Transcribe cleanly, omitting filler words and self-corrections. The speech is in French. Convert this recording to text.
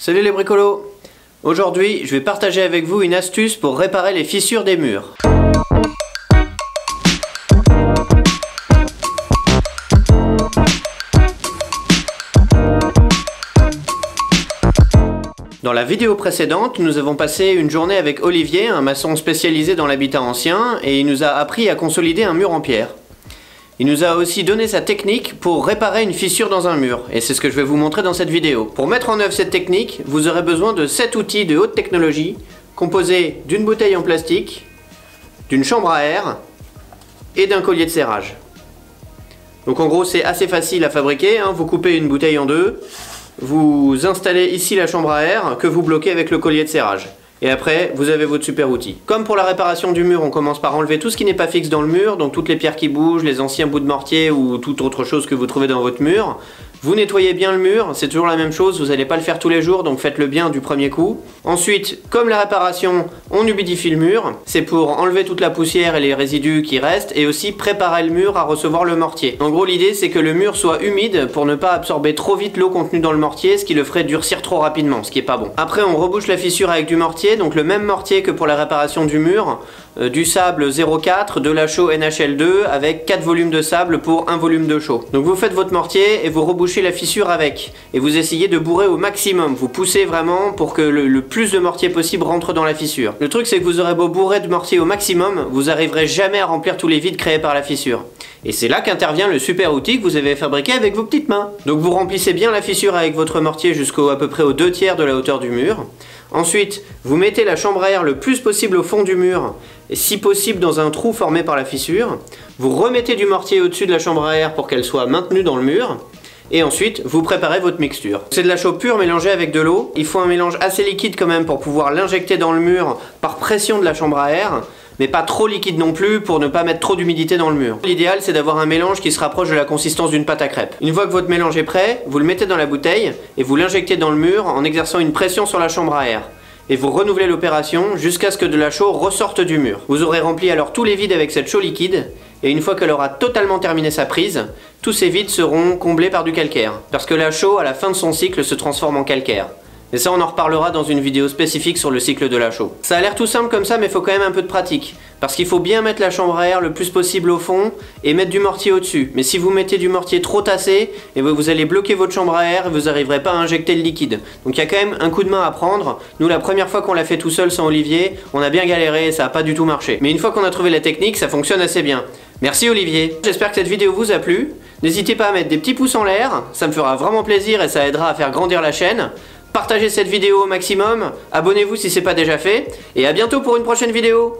Salut les bricolos! Aujourd'hui, je vais partager avec vous une astuce pour réparer les fissures des murs. Dans la vidéo précédente, nous avons passé une journée avec Olivier, un maçon spécialisé dans l'habitat ancien, et il nous a appris à consolider un mur en pierre. Il nous a aussi donné sa technique pour réparer une fissure dans un mur, et c'est ce que je vais vous montrer dans cette vidéo. Pour mettre en œuvre cette technique, vous aurez besoin de 7 outils de haute technologie, composés d'une bouteille en plastique, d'une chambre à air et d'un collier de serrage. Donc en gros c'est assez facile à fabriquer, hein. Vous coupez une bouteille en deux, vous installez ici la chambre à air que vous bloquez avec le collier de serrage. Et après, vous avez votre super outil. Comme pour la réparation du mur, on commence par enlever tout ce qui n'est pas fixe dans le mur, donc toutes les pierres qui bougent, les anciens bouts de mortier ou toute autre chose que vous trouvez dans votre mur. Vous nettoyez bien le mur, c'est toujours la même chose, vous n'allez pas le faire tous les jours, donc faites-le bien du premier coup. Ensuite, comme la réparation, on humidifie le mur, c'est pour enlever toute la poussière et les résidus qui restent, et aussi préparer le mur à recevoir le mortier. En gros, l'idée c'est que le mur soit humide pour ne pas absorber trop vite l'eau contenue dans le mortier, ce qui le ferait durcir trop rapidement, ce qui est pas bon. Après, on rebouche la fissure avec du mortier, donc le même mortier que pour la réparation du mur, du sable 0,4, de la chaux NHL2 avec 4 volumes de sable pour 1 volume de chaux. Donc vous faites votre mortier et vous rebouchez la fissure avec. Et vous essayez de bourrer au maximum. Vous poussez vraiment pour que le plus de mortier possible rentre dans la fissure. Le truc c'est que vous aurez beau bourrer de mortier au maximum, vous n'arriverez jamais à remplir tous les vides créés par la fissure. Et c'est là qu'intervient le super outil que vous avez fabriqué avec vos petites mains. Donc vous remplissez bien la fissure avec votre mortier jusqu'à à peu près aux 2/3 de la hauteur du mur. Ensuite, vous mettez la chambre à air le plus possible au fond du mur, et si possible dans un trou formé par la fissure. Vous remettez du mortier au-dessus de la chambre à air pour qu'elle soit maintenue dans le mur. Et ensuite, vous préparez votre mixture. C'est de la chaux pure mélangée avec de l'eau. Il faut un mélange assez liquide quand même pour pouvoir l'injecter dans le mur par pression de la chambre à air, mais pas trop liquide non plus pour ne pas mettre trop d'humidité dans le mur. L'idéal c'est d'avoir un mélange qui se rapproche de la consistance d'une pâte à crêpes. Une fois que votre mélange est prêt, vous le mettez dans la bouteille et vous l'injectez dans le mur en exerçant une pression sur la chambre à air. Et vous renouvelez l'opération jusqu'à ce que de la chaux ressorte du mur. Vous aurez rempli alors tous les vides avec cette chaux liquide, et une fois qu'elle aura totalement terminé sa prise, tous ces vides seront comblés par du calcaire, parce que la chaux à la fin de son cycle se transforme en calcaire. Et ça on en reparlera dans une vidéo spécifique sur le cycle de la chaux. Ça a l'air tout simple comme ça, mais il faut quand même un peu de pratique. Parce qu'il faut bien mettre la chambre à air le plus possible au fond et mettre du mortier au-dessus. Mais si vous mettez du mortier trop tassé, et vous allez bloquer votre chambre à air et vous n'arriverez pas à injecter le liquide. Donc il y a quand même un coup de main à prendre. Nous la première fois qu'on l'a fait tout seul sans Olivier, on a bien galéré et ça n'a pas du tout marché. Mais une fois qu'on a trouvé la technique, ça fonctionne assez bien. Merci Olivier. J'espère que cette vidéo vous a plu. N'hésitez pas à mettre des petits pouces en l'air, ça me fera vraiment plaisir et ça aidera à faire grandir la chaîne. Partagez cette vidéo au maximum, abonnez-vous si ce n'est pas déjà fait, et à bientôt pour une prochaine vidéo.